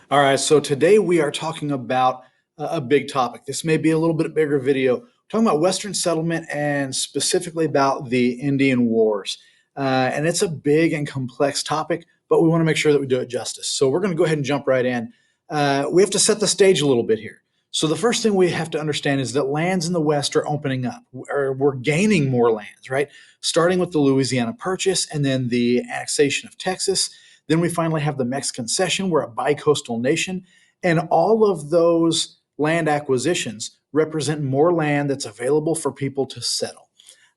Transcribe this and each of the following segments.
All right, so today we are talking about a big topic. This may be a little bit bigger video. We're talking about Western settlement and specifically about the Indian Wars. And it's a big and complex topic, but we want to make sure that we do it justice. So we're going to go ahead and jump right in. We have to set the stage a little bit here. So the first thing we have to understand is that lands in the West are opening up, or we're gaining more lands, right? Starting with the Louisiana Purchase and then the annexation of Texas. Then we finally have the Mexican Cession. We're a bicoastal nation. And all of those land acquisitions represent more land that's available for people to settle.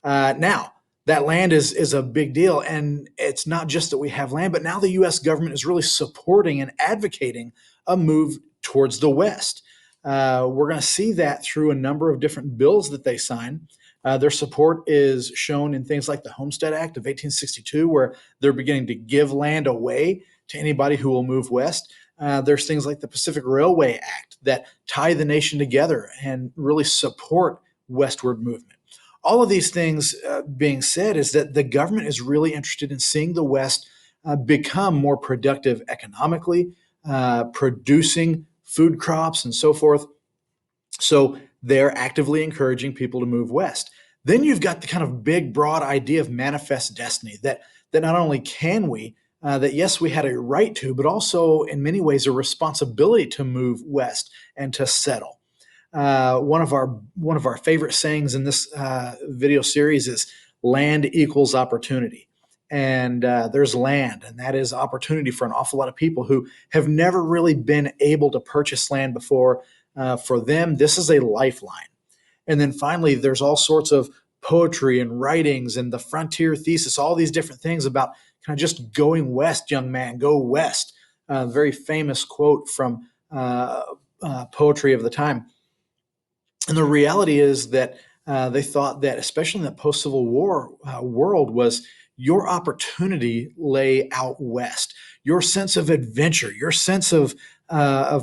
Now, that land is a big deal. And it's not just that we have land, but now the U.S. government is really supporting and advocating a move towards the West. We're going to see that through a number of different bills that they sign. Their support is shown in things like the Homestead Act of 1862, where they're beginning to give land away to anybody who will move west. There's things like the Pacific Railway Act that tie the nation together and really support westward movement. All of these things being said is that the government is really interested in seeing the West become more productive economically, producing food crops and so forth. So they're actively encouraging people to move west. Then you've got the kind of big, broad idea of manifest destiny that not only can we, that yes, we had a right to, but also in many ways a responsibility to move west and to settle. One of our favorite sayings in this video series is land equals opportunity. And there's land, and that is opportunity for an awful lot of people who have never really been able to purchase land before. For them, this is a lifeline. And then finally, there's all sorts of poetry and writings and the frontier thesis, all these different things about kind of just going west, young man, go west. Very famous quote from poetry of the time. And the reality is that they thought that, especially in the post-Civil War world, was your opportunity lay out west. Your sense of adventure, your sense of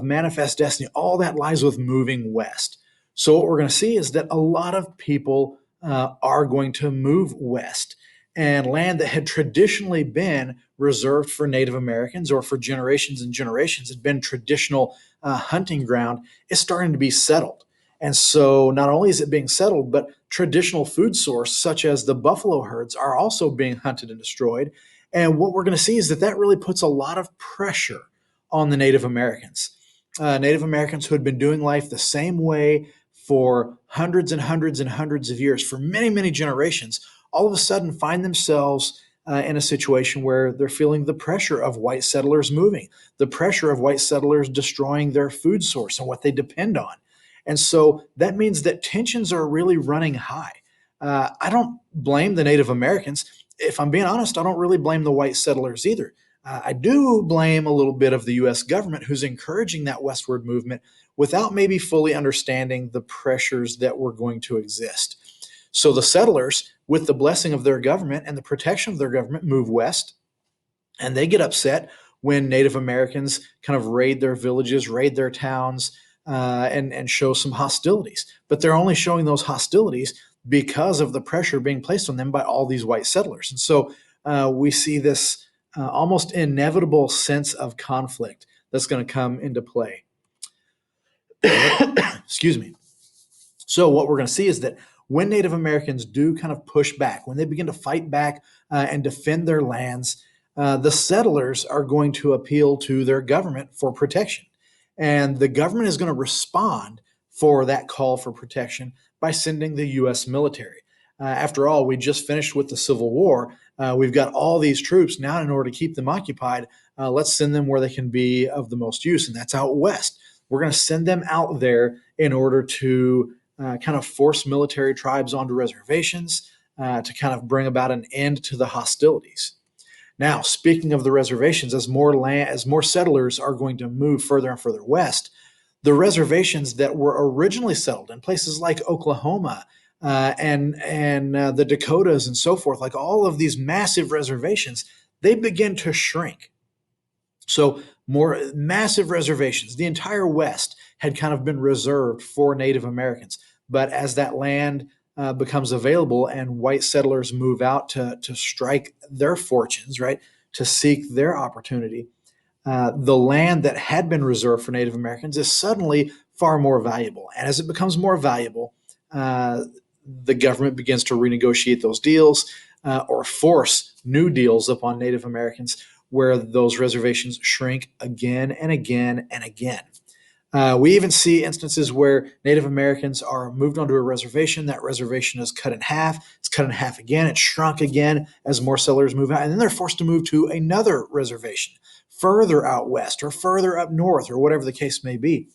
manifest destiny, all that lies with moving west. So what we're going to see is that a lot of people are going to move west, and land that had traditionally been reserved for Native Americans or for generations and generations had been traditional hunting ground is starting to be settled. And so not only is it being settled, but traditional food source such as the buffalo herds are also being hunted and destroyed. And what we're going to see is that that really puts a lot of pressure on the Native Americans. Native Americans who had been doing life the same way for hundreds and hundreds and hundreds of years, for many, many generations, all of a sudden find themselves in a situation where they're feeling the pressure of white settlers moving, the pressure of white settlers destroying their food source and what they depend on. And so that means that tensions are really running high. I don't blame the Native Americans. If I'm being honest, I don't really blame the white settlers either. I do blame a little bit of the U.S. government who's encouraging that westward movement without maybe fully understanding the pressures that were going to exist. So the settlers, with the blessing of their government and the protection of their government, move west, and they get upset when Native Americans kind of raid their villages, raid their towns, and show some hostilities. But they're only showing those hostilities because of the pressure being placed on them by all these white settlers. And so we see this almost inevitable sense of conflict that's going to come into play. Excuse me. So what we're going to see is that when Native Americans do kind of push back, when they begin to fight back and defend their lands, the settlers are going to appeal to their government for protection. And the government is going to respond for that call for protection by sending the U.S. military. After all, we just finished with the Civil War. We've got all these troops now. In order to keep them occupied, let's send them where they can be of the most use, and that's out west. We're going to send them out there in order to kind of force military tribes onto reservations to kind of bring about an end to the hostilities. Now, speaking of the reservations, as more settlers are going to move further and further west, the reservations that were originally settled in places like Oklahoma and the Dakotas and so forth, like all of these massive reservations, they begin to shrink. So more massive reservations. The entire West had kind of been reserved for Native Americans. But as that land becomes available and white settlers move out to strike their fortunes, right, to seek their opportunity, the land that had been reserved for Native Americans is suddenly far more valuable. And as it becomes more valuable, the government begins to renegotiate those deals or force new deals upon Native Americans, where those reservations shrink again and again and again. We even see instances where Native Americans are moved onto a reservation. That reservation is cut in half. It's cut in half again. It's shrunk again as more settlers move out. And then they're forced to move to another reservation further out west or further up north or whatever the case may be.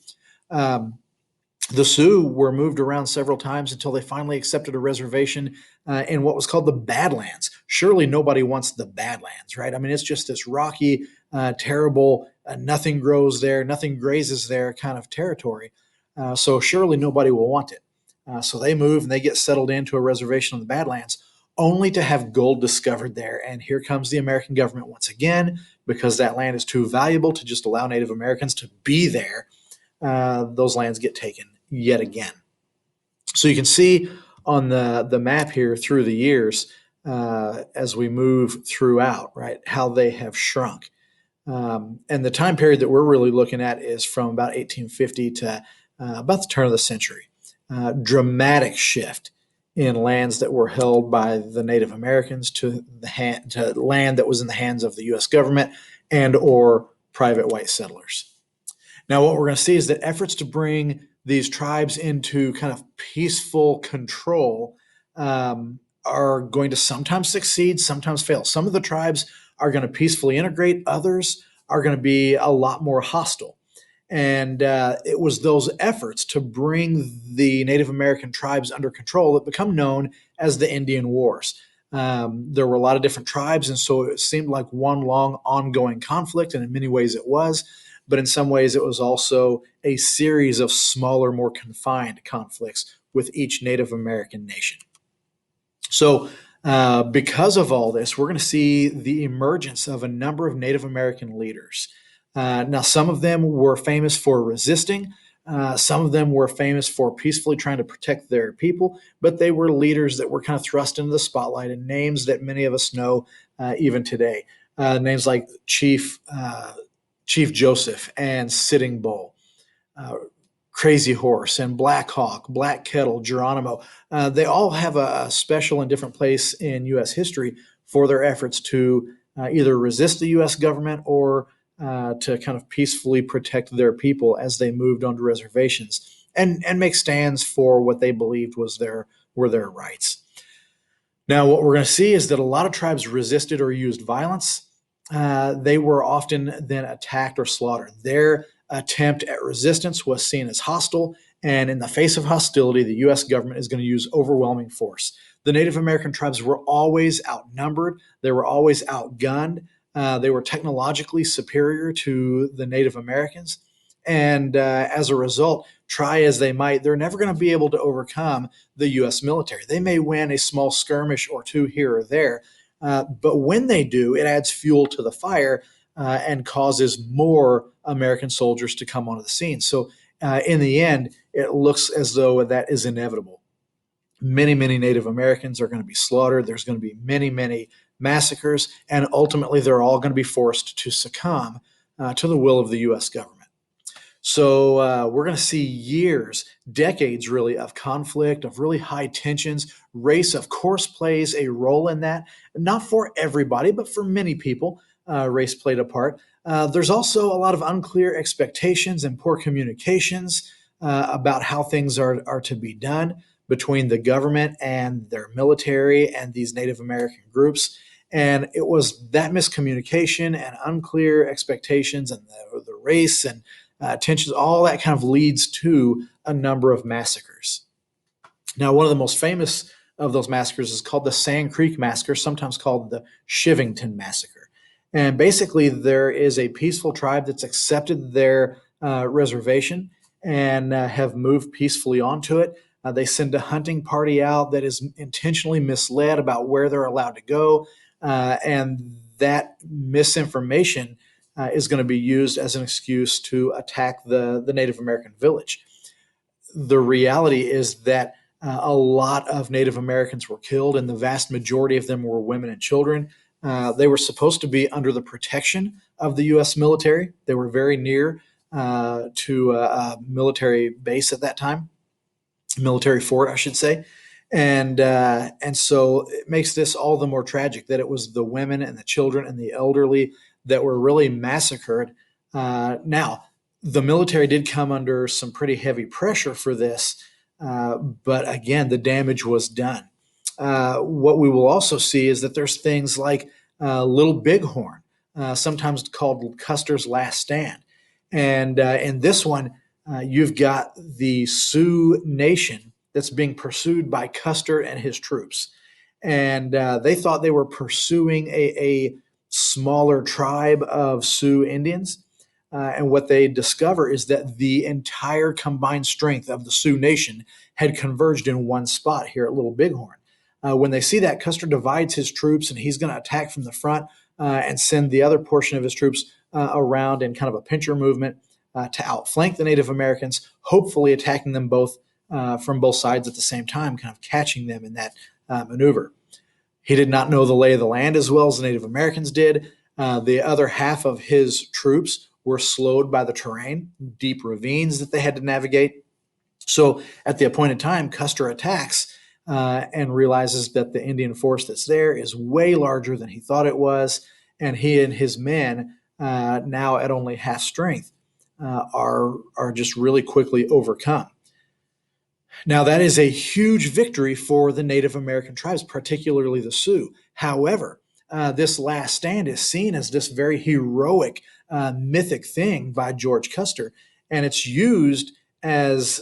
The Sioux were moved around several times until they finally accepted a reservation in what was called the Badlands. Surely nobody wants the Badlands, right? I mean, it's just this rocky, terrible, nothing grows there, nothing grazes there kind of territory. So surely nobody will want it. So they move and they get settled into a reservation on the Badlands, only to have gold discovered there. And here comes the American government once again, because that land is too valuable to just allow Native Americans to be there. Those lands get taken yet again. So you can see on the map here through the years, as we move throughout, right, how they have shrunk. And the time period that we're really looking at is from about 1850 to about the turn of the century. Dramatic shift in lands that were held by the Native Americans to land that was in the hands of the U.S. government and or private white settlers. Now, what we're going to see is that efforts to bring these tribes into kind of peaceful control are going to sometimes succeed, sometimes fail. Some of the tribes are going to peacefully integrate. Others are going to be a lot more hostile. And it was those efforts to bring the Native American tribes under control that become known as the Indian Wars. There were a lot of different tribes, and so it seemed like one long ongoing conflict, and in many ways it was. But in some ways, it was also a series of smaller, more confined conflicts with each Native American nation. So because of all this, we're going to see the emergence of a number of Native American leaders. Now, some of them were famous for resisting. Some of them were famous for peacefully trying to protect their people, but they were leaders that were kind of thrust into the spotlight, and names that many of us know even today. Names like Chief Joseph and Sitting Bull, Crazy Horse and Black Hawk, Black Kettle, Geronimo. They all have a special and different place in U.S. history for their efforts to either resist the U.S. government or to kind of peacefully protect their people as they moved onto reservations and make stands for what they believed were their rights. Now, what we're going to see is that a lot of tribes resisted or used violence. They were often then attacked or slaughtered. Their attempt at resistance was seen as hostile, and in the face of hostility, the U.S. government is going to use overwhelming force. The Native American tribes were always outnumbered. They were always outgunned. They were technologically superior to the Native Americans. And as a result, try as they might, they're never going to be able to overcome the U.S. military. They may win a small skirmish or two here or there, but when they do, it adds fuel to the fire and causes more American soldiers to come onto the scene. So in the end, it looks as though that is inevitable. Many, many Native Americans are going to be slaughtered. There's going to be many, many massacres, and ultimately they're all going to be forced to succumb to the will of the U.S. government. So we're going to see years, decades really, of conflict, of really high tensions. Race, of course, plays a role in that. Not for everybody, but for many people, race played a part. There's also a lot of unclear expectations and poor communications about how things are to be done between the government and their military and these Native American groups. And it was that miscommunication and unclear expectations and the race and tensions, all that kind of leads to a number of massacres. Now, one of the most famous of those massacres is called the Sand Creek Massacre, sometimes called the Shivington Massacre. And basically, there is a peaceful tribe that's accepted their reservation and have moved peacefully onto it. They send a hunting party out that is intentionally misled about where they're allowed to go. And that misinformation is going to be used as an excuse to attack the Native American village. The reality is that a lot of Native Americans were killed, and the vast majority of them were women and children. They were supposed to be under the protection of the U.S. military. They were very near to a military base at that time, military fort, I should say. And so it makes this all the more tragic that it was the women and the children and the elderly that were really massacred. Now, the military did come under some pretty heavy pressure for this, but again, the damage was done. What we will also see is that there's things like Little Bighorn, sometimes called Custer's Last Stand. And in this one, you've got the Sioux Nation that's being pursued by Custer and his troops. And they thought they were pursuing a smaller tribe of Sioux Indians. And what they discover is that the entire combined strength of the Sioux Nation had converged in one spot here at Little Bighorn. When they see that, Custer divides his troops and he's going to attack from the front and send the other portion of his troops around in kind of a pincher movement to outflank the Native Americans, hopefully attacking them both from both sides at the same time, kind of catching them in that maneuver. He did not know the lay of the land as well as the Native Americans did. The other half of his troops were slowed by the terrain, deep ravines that they had to navigate. So at the appointed time, Custer attacks and realizes that the Indian force that's there is way larger than he thought it was, and he and his men, now at only half strength, are just really quickly overcome. Now, that is a huge victory for the Native American tribes, particularly the Sioux. However, this last stand is seen as this very heroic, mythic thing by George Custer, and it's used as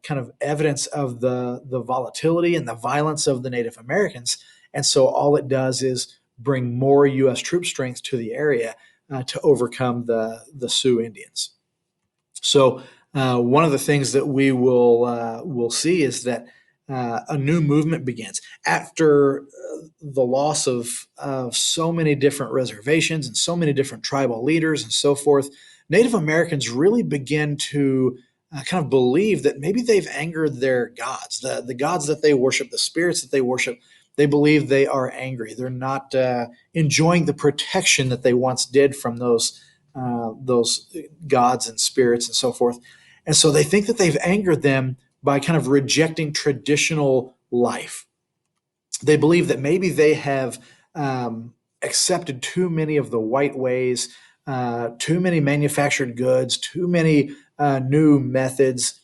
kind of evidence of the volatility and the violence of the Native Americans. And so all it does is bring more U.S. troop strength to the area to overcome the Sioux Indians. So one of the things that we will see is that a new movement begins after the loss of so many different reservations and so many different tribal leaders and so forth. Native Americans really begin to kind of believe that maybe they've angered their gods, the gods that they worship, the spirits that they worship. They believe they are angry. They're not enjoying the protection that they once did from those gods and spirits and so forth. And so they think that they've angered them by kind of rejecting traditional life. They believe that maybe they have accepted too many of the white ways, too many manufactured goods, too many new methods.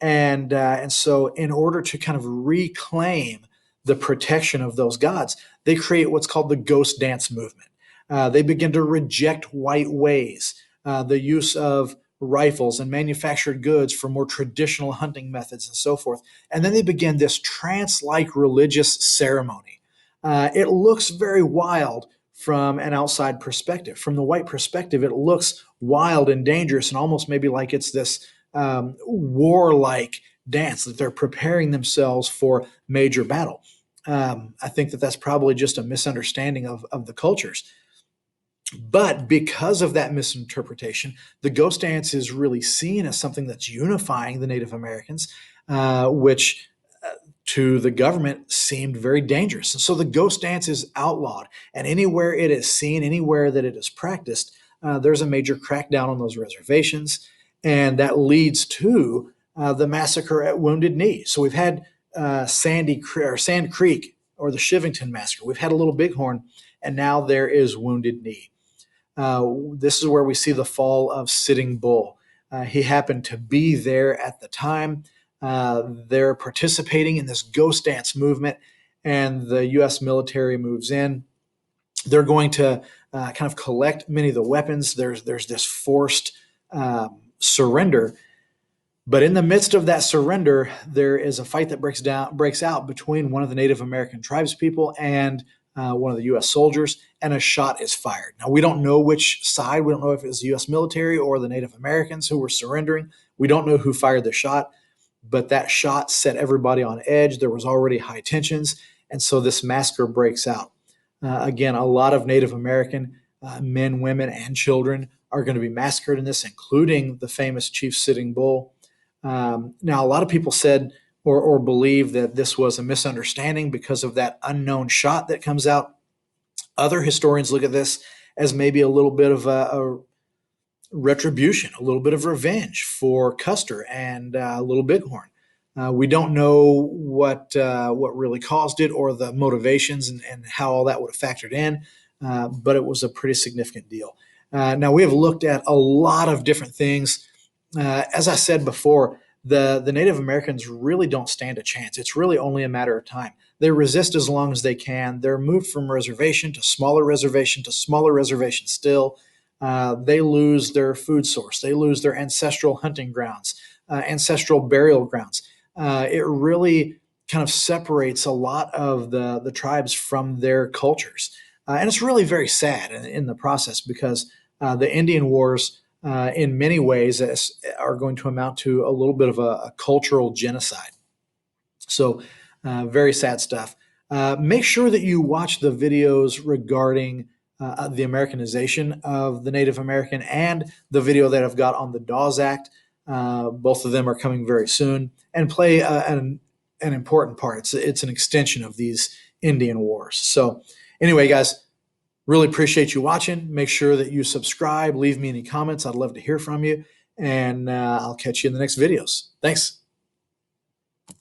And so in order to kind of reclaim the protection of those gods, they create what's called the ghost dance movement. They begin to reject white ways, the use of rifles and manufactured goods for more traditional hunting methods and so forth. And then they begin this trance-like religious ceremony. It looks very wild from an outside perspective. From the white perspective, it looks wild and dangerous and almost maybe like it's this warlike dance, that they're preparing themselves for major battle. I think that that's probably just a misunderstanding of the cultures. But because of that misinterpretation, the ghost dance is really seen as something that's unifying the Native Americans, which to the government seemed very dangerous. And so the ghost dance is outlawed. And anywhere it is seen, anywhere that it is practiced, there's a major crackdown on those reservations. And that leads to the massacre at Wounded Knee. So we've had Sand Creek, or the Shivington Massacre. We've had a Little Bighorn, and now there is Wounded Knee. This is where we see the fall of Sitting Bull. He happened to be there at the time. They're participating in this ghost dance movement, and the U.S. military moves in. They're going to kind of collect many of the weapons. There's this forced surrender. But in the midst of that surrender, there is a fight that breaks out between one of the Native American tribespeople and one of the U.S. soldiers, and a shot is fired. Now, we don't know which side. We don't know if it was the U.S. military or the Native Americans who were surrendering. We don't know who fired the shot, but that shot set everybody on edge. There was already high tensions, and so this massacre breaks out. Again, a lot of Native American men, women, and children are going to be massacred in this, including the famous Chief Sitting Bull. Now, a lot of people said or believe that this was a misunderstanding because of that unknown shot that comes out. Other historians look at this as maybe a little bit of a retribution, a little bit of revenge for Custer and Little Bighorn. We don't know what really caused it or the motivations and how all that would have factored in, but it was a pretty significant deal. Now, we have looked at a lot of different things. As I said before, the Native Americans really don't stand a chance. It's really only a matter of time. They resist as long as they can. They're moved from reservation to smaller reservation to smaller reservation still. They lose their food source. They lose their ancestral hunting grounds, ancestral burial grounds. It really kind of separates a lot of the tribes from their cultures. And it's really very sad in the process because the Indian Wars, in many ways, are going to amount to a little bit of a cultural genocide. So, very sad stuff. Make sure that you watch the videos regarding the Americanization of the Native American and the video that I've got on the Dawes Act. Both of them are coming very soon and play an important part. It's an extension of these Indian wars. So anyway, guys, really appreciate you watching. Make sure that you subscribe, leave me any comments. I'd love to hear from you, and I'll catch you in the next videos. Thanks.